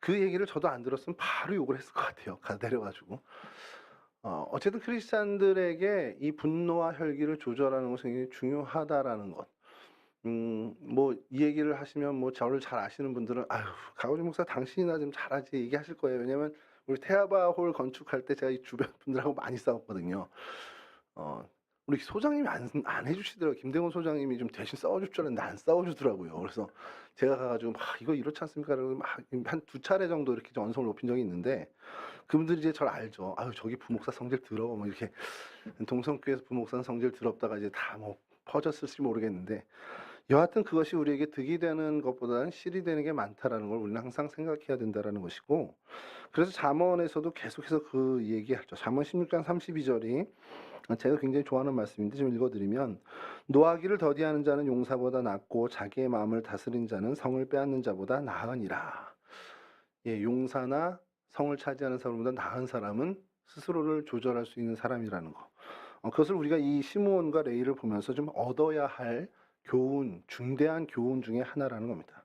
그 얘기를 저도 안 들었으면 바로 욕을 했을 것 같아요. 내려 가지고. 어쨌든 크리스찬들에게 이 분노와 혈기를 조절하는 것은 굉장히 중요하다라는 것. 뭐 이 얘기를 하시면 뭐 저를 잘 아시는 분들은 "아유 강호준 목사 당신이나 좀 잘하지." 얘기하실 거예요. 왜냐면 우리 태아바홀 건축할 때 제가 이 주변 분들하고 많이 싸웠거든요. 어 우리 소장님이 안 해 주시더라고요. 김대곤 소장님이 좀 대신 싸워 줄 줄 알았는데 안 싸워 주더라고요. 그래서 제가 가 가지고 막 "이거 이렇지 않습니까?" 그러고 막 한 두 차례 정도 이렇게 좀 언성을 높인 적이 있는데 그분들이 이제 저를 알죠. "아유 저기 부목사 성질 더러워." 뭐 이렇게 동성교회에서 부목사는 성질 더럽다가 이제 다 뭐 퍼졌을지 모르겠는데 여하튼 그것이 우리에게 득이 되는 것보다는 실이 되는 게 많다라는 걸 우리는 항상 생각해야 된다라는 것이고 그래서 잠언에서도 계속해서 그 얘기하죠. 잠언 16장 32절이 제가 굉장히 좋아하는 말씀인데 좀 읽어드리면 노하기를 더디하는 자는 용사보다 낫고 자기의 마음을 다스린 자는 성을 빼앗는 자보다 나으니라. 용사나 성을 차지하는 사람보다 나은 사람은 스스로를 조절할 수 있는 사람이라는 거. 그것을 우리가 이 시므온과 레위를 보면서 좀 얻어야 할 교훈, 중대한 교훈 중에 하나라는 겁니다.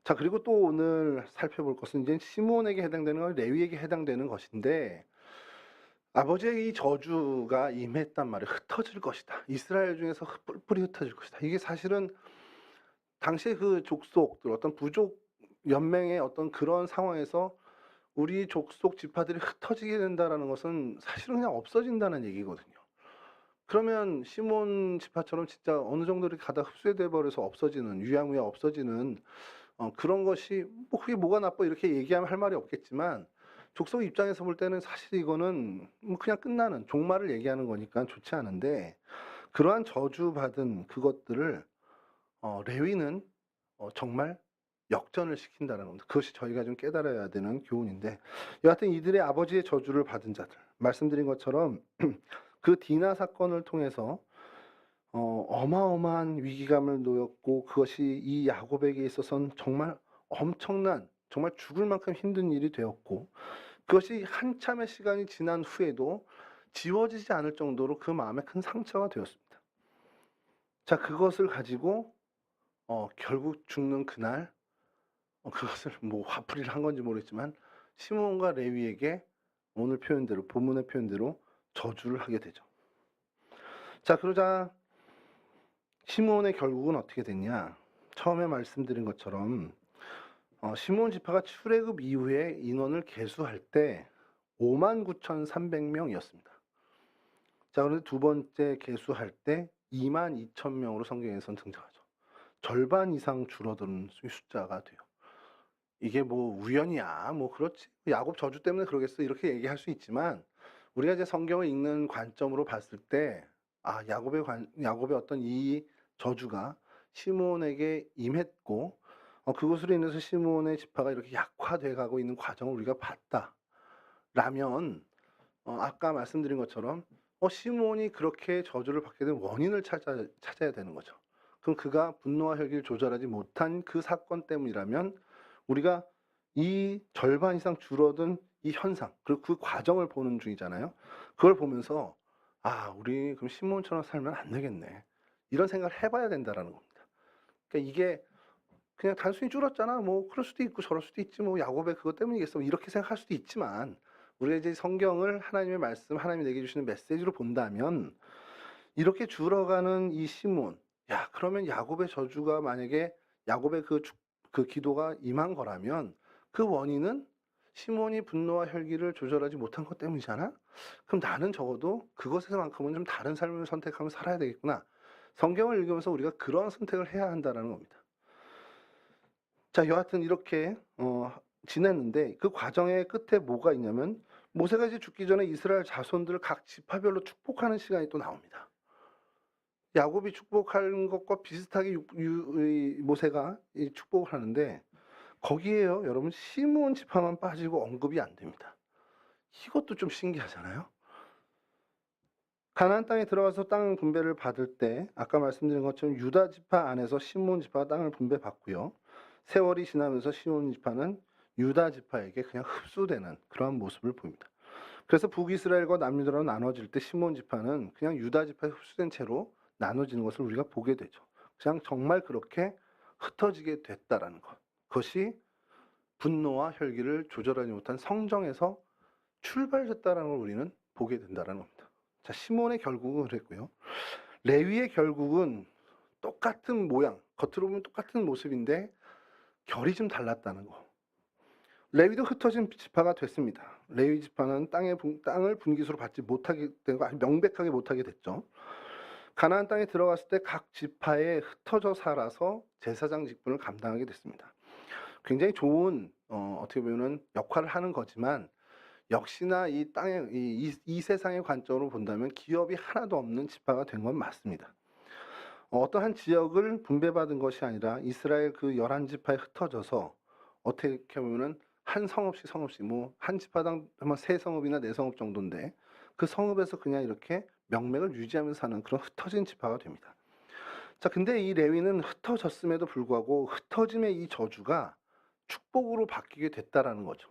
자, 그리고 또 오늘 살펴볼 것은 이제 시므온에게 해당되는 건 레위에게 해당되는 것인데 아버지의 이 저주가 임했단 말이에요. 흩어질 것이다. 이스라엘 중에서 뿔뿔이 흩어질 것이다. 이게 사실은 당시의 그 족속들 어떤 부족 연맹의 어떤 그런 상황에서 우리 족속 지파들이 흩어지게 된다라는 것은 사실은 그냥 없어진다는 얘기거든요. 그러면 시몬 지파처럼 진짜 어느 정도 이렇게 가다 흡수돼 버려서 없어지는 유야무야 없어지는 그런 것이 뭐 그게 뭐가 나빠 이렇게 얘기하면 할 말이 없겠지만 족속 입장에서 볼 때는 사실 이거는 뭐 그냥 끝나는 종말을 얘기하는 거니까 좋지 않은데 그러한 저주받은 그것들을 레위는 정말 역전을 시킨다는 겁니다. 그것이 저희가 좀 깨달아야 되는 교훈인데 여하튼 이들의 아버지의 저주를 받은 자들 말씀드린 것처럼 그 디나 사건을 통해서 어마어마한 위기감을 놓였고 그것이 이 야곱에게 있어서는 정말 엄청난 정말 죽을 만큼 힘든 일이 되었고 그것이 한참의 시간이 지난 후에도 지워지지 않을 정도로 그 마음에 큰 상처가 되었습니다. 자, 그것을 가지고 결국 죽는 그날 그것을 뭐 화풀이를 한 건지 모르겠지만 시므온과 레위에게 오늘 표현대로 본문의 표현대로 저주를 하게 되죠. 자, 그러자 시므온의 결국은 어떻게 됐냐? 처음에 말씀드린 것처럼 시므온 지파가 출애굽 이후에 인원을 계수할 때 59,300명이었습니다. 자, 그런데 두 번째 계수할 때 22,000명으로 성경에선 등장하죠. 절반 이상 줄어드는 숫자가 돼요. 이게 뭐 우연이야, 뭐 그렇지, 야곱 저주 때문에 그러겠어, 이렇게 얘기할 수 있지만 우리가 이제 성경을 읽는 관점으로 봤을 때 야곱의 어떤 이 저주가 시므온에게 임했고 그것으로 인해서 시므온의 지파가 이렇게 약화돼 가고 있는 과정을 우리가 봤다라면 아까 말씀드린 것처럼 시므온이 그렇게 저주를 받게 된 원인을 찾아야 되는 거죠. 그럼 그가 분노와 혈기를 조절하지 못한 그 사건 때문이라면 우리가 이 절반 이상 줄어든 이 현상, 그리고 그 과정을 보는 중이잖아요. 그걸 보면서 우리 그럼 시므온처럼 살면 안 되겠네, 이런 생각을 해봐야 된다라는 겁니다. 그러니까 이게 그냥 단순히 줄었잖아, 뭐 그럴 수도 있고 저럴 수도 있지, 뭐 야곱의 그것 때문이겠어, 뭐 이렇게 생각할 수도 있지만 우리가 이제 성경을 하나님의 말씀, 하나님이 내게 주시는 메시지로 본다면 이렇게 줄어가는 이 시므온, 그러면 야곱의 저주가 만약에 야곱의 그 기도가 임한 거라면 그 원인은 시므온이 분노와 혈기를 조절하지 못한 것 때문이잖아. 그럼 나는 적어도 그것에서만큼은 좀 다른 삶을 선택하며 살아야 되겠구나. 성경을 읽으면서 우리가 그런 선택을 해야 한다는 겁니다. 자, 여하튼 이렇게 지냈는데 그 과정의 끝에 뭐가 있냐면 모세가 이제 죽기 전에 이스라엘 자손들을 각 지파별로 축복하는 시간이 또 나옵니다. 야곱이 축복하는 것과 비슷하게 모세가 축복을 하는데 거기에요, 여러분, 시므온 지파만 빠지고 언급이 안 됩니다. 이것도 좀 신기하잖아요. 가나안 땅에 들어가서 땅 분배를 받을 때 아까 말씀드린 것처럼 유다 지파 안에서 시므온 지파가 땅을 분배받고요. 세월이 지나면서 시므온 지파는 유다 지파에게 그냥 흡수되는 그러한 모습을 보입니다. 그래서 북이스라엘과 남유다로 나눠질 때 시므온 지파는 그냥 유다 지파에 흡수된 채로 나눠지는 것을 우리가 보게 되죠. 그냥 정말 그렇게 흩어지게 됐다라는 것. 그것이 분노와 혈기를 조절하지 못한 성정에서 출발됐다라는 걸 우리는 보게 된다라는 겁니다. 자, 시므온의 결국은 그랬고요. 레위의 결국은 똑같은 모양, 겉으로 보면 똑같은 모습인데 결이 좀 달랐다는 거. 레위도 흩어진 지파가 됐습니다. 레위 지파는 땅을 분기수로 받지 못하게 된 거, 아주 명백하게 못하게 됐죠. 가나안 땅에 들어갔을 때 각 지파에 흩어져 살아서 제사장 직분을 감당하게 됐습니다. 굉장히 좋은 어떻게 보면 역할을 하는 거지만 역시나 이 땅의 이 세상의 관점으로 본다면 기업이 하나도 없는 지파가 된 건 맞습니다. 어떤 한 지역을 분배받은 것이 아니라 이스라엘 그 11지파에 흩어져서 어떻게 보면은 한 성읍씩 뭐 한 지파당 아마 3성읍이나 4성읍 정도인데 그 성읍에서 그냥 이렇게 명맥을 유지하면서 사는 그런 흩어진 지파가 됩니다. 자, 근데 이 레위는 흩어졌음에도 불구하고 흩어짐의 이 저주가 축복으로 바뀌게 됐다라는 거죠.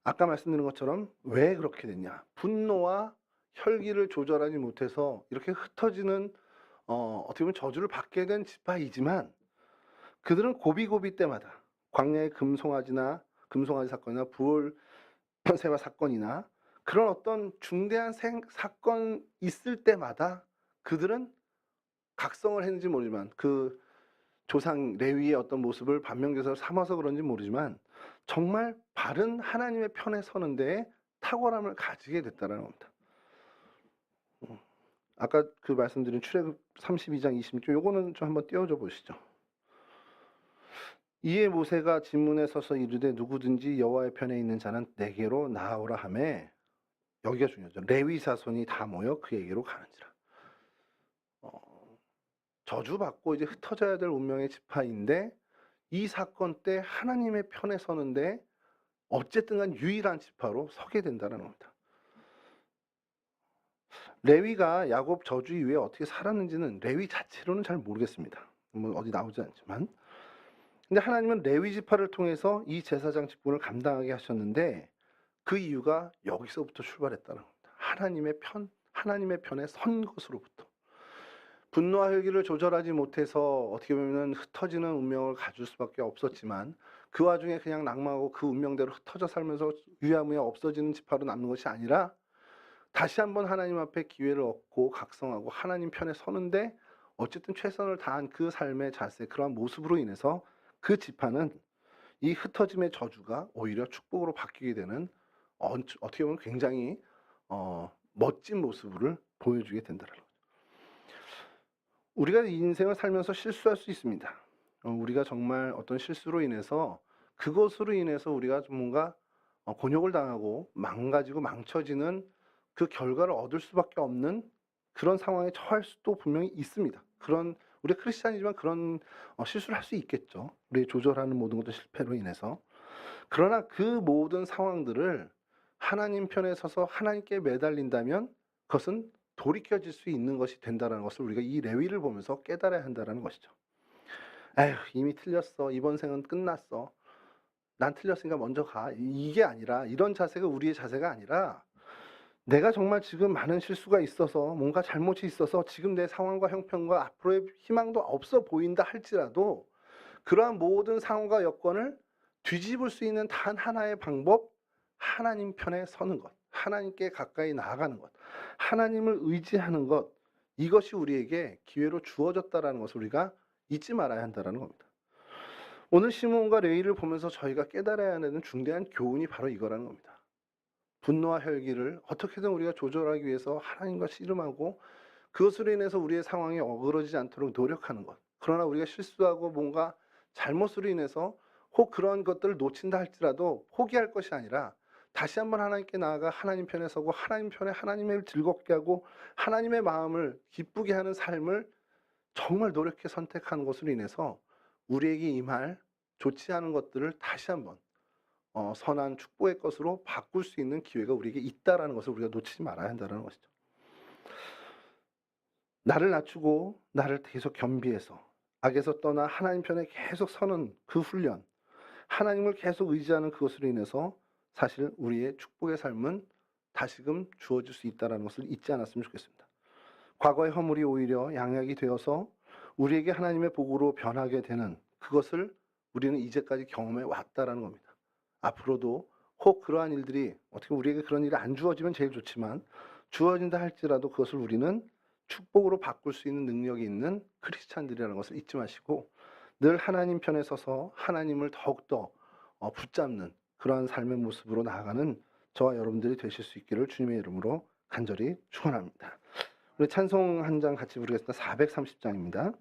아까 말씀드린 것처럼 왜 그렇게 됐냐? 분노와 혈기를 조절하지 못해서 이렇게 흩어지는 어떻게 보면 저주를 받게 된 지파이지만 그들은 고비고비 때마다 광야의 금송아지 사건이나 부올세바 사건이나 그런 어떤 중대한 사건 있을 때마다 그들은 각성을 했는지 모르지만 그 조상 레위의 어떤 모습을 반면교사로 삼아서 그런지 모르지만 정말 바른 하나님의 편에 서는 데에 탁월함을 가지게 됐다는 겁니다. 아까 그 말씀드린 출애굽 32장 26절 요거는 좀 한번 띄워줘 보시죠. 이에 모세가 진문에 서서 이르되 누구든지 여호와의 편에 있는 자는 내게로 나아오라 하매, 여기가 중요하죠. 레위 자손이 다 모여 그에게로 가는지라. 저주받고 이제 흩어져야 될 운명의 지파인데 이 사건 때 하나님의 편에 서는데 어쨌든 간 유일한 지파로 서게 된다는 겁니다. 레위가 야곱 저주 이후에 어떻게 살았는지는 레위 자체로는 잘 모르겠습니다. 뭐 어디 나오지 않지만. 근데 하나님은 레위 지파를 통해서 이 제사장 직분을 감당하게 하셨는데 그 이유가 여기서부터 출발했다는 겁니다. 하나님의 편에 선 것으로부터. 분노와 혈기를 조절하지 못해서 어떻게 보면 흩어지는 운명을 가질 수밖에 없었지만 그 와중에 그냥 낙망하고 그 운명대로 흩어져 살면서 유야무야 없어지는 지파로 남는 것이 아니라 다시 한번 하나님 앞에 기회를 얻고 각성하고 하나님 편에 서는데 어쨌든 최선을 다한 그 삶의 자세, 그러한 모습으로 인해서 그 지파는 이 흩어짐의 저주가 오히려 축복으로 바뀌게 되는 어떻게 보면 굉장히 멋진 모습을 보여주게 된다는 거죠. 우리가 이 인생을 살면서 실수할 수 있습니다. 우리가 정말 어떤 실수로 인해서 그것으로 인해서 우리가 좀 뭔가 곤욕을 당하고 망가지고 망쳐지는 그 결과를 얻을 수밖에 없는 그런 상황에 처할 수도 분명히 있습니다. 그런 우리 크리스찬이지만 그런 실수를 할 수 있겠죠. 우리 조절하는 모든 것들 실패로 인해서. 그러나 그 모든 상황들을 하나님 편에 서서 하나님께 매달린다면 그것은 돌이켜질 수 있는 것이 된다는 것을 우리가 이 레위를 보면서 깨달아야 한다는 것이죠. 에휴, 이미 틀렸어. 이번 생은 끝났어. 난 틀렸으니까 먼저 가. 이게 아니라, 이런 자세가 우리의 자세가 아니라, 내가 정말 지금 많은 실수가 있어서 뭔가 잘못이 있어서 지금 내 상황과 형편과 앞으로의 희망도 없어 보인다 할지라도 그러한 모든 상황과 여건을 뒤집을 수 있는 단 하나의 방법, 하나님 편에 서는 것, 하나님께 가까이 나아가는 것, 하나님을 의지하는 것, 이것이 우리에게 기회로 주어졌다라는 것을 우리가 잊지 말아야 한다는 겁니다. 오늘 시므온과 레위를 보면서 저희가 깨달아야 하는 중대한 교훈이 바로 이거라는 겁니다. 분노와 혈기를 어떻게든 우리가 조절하기 위해서 하나님과 씨름하고 그것으로 인해서 우리의 상황이 어그러지지 않도록 노력하는 것. 그러나 우리가 실수하고 뭔가 잘못으로 인해서 혹 그런 것들을 놓친다 할지라도 포기할 것이 아니라 다시 한번 하나님께 나아가 하나님 편에 서고 하나님 편에 하나님을 즐겁게 하고 하나님의 마음을 기쁘게 하는 삶을 정말 노력해 선택하는 것으로 인해서 우리에게 임할 좋지 않은 것들을 다시 한번 선한 축복의 것으로 바꿀 수 있는 기회가 우리에게 있다라는 것을 우리가 놓치지 말아야 한다는 것이죠. 나를 낮추고 나를 계속 겸비해서 악에서 떠나 하나님 편에 계속 서는 그 훈련, 하나님을 계속 의지하는 그것으로 인해서 사실 우리의 축복의 삶은 다시금 주어질 수 있다는 것을 잊지 않았으면 좋겠습니다. 과거의 허물이 오히려 양약이 되어서 우리에게 하나님의 복으로 변하게 되는 그것을 우리는 이제까지 경험해 왔다라는 겁니다. 앞으로도 혹 그러한 일들이 어떻게 우리에게 그런 일이 안 주어지면 제일 좋지만 주어진다 할지라도 그것을 우리는 축복으로 바꿀 수 있는 능력이 있는 크리스찬들이라는 것을 잊지 마시고 늘 하나님 편에 서서 하나님을 더욱더 붙잡는 그러한 삶의 모습으로 나아가는 저와 여러분들이 되실 수 있기를 주님의 이름으로 간절히 축원합니다. 우리 찬송 한 장 같이 부르겠습니다. 430장입니다.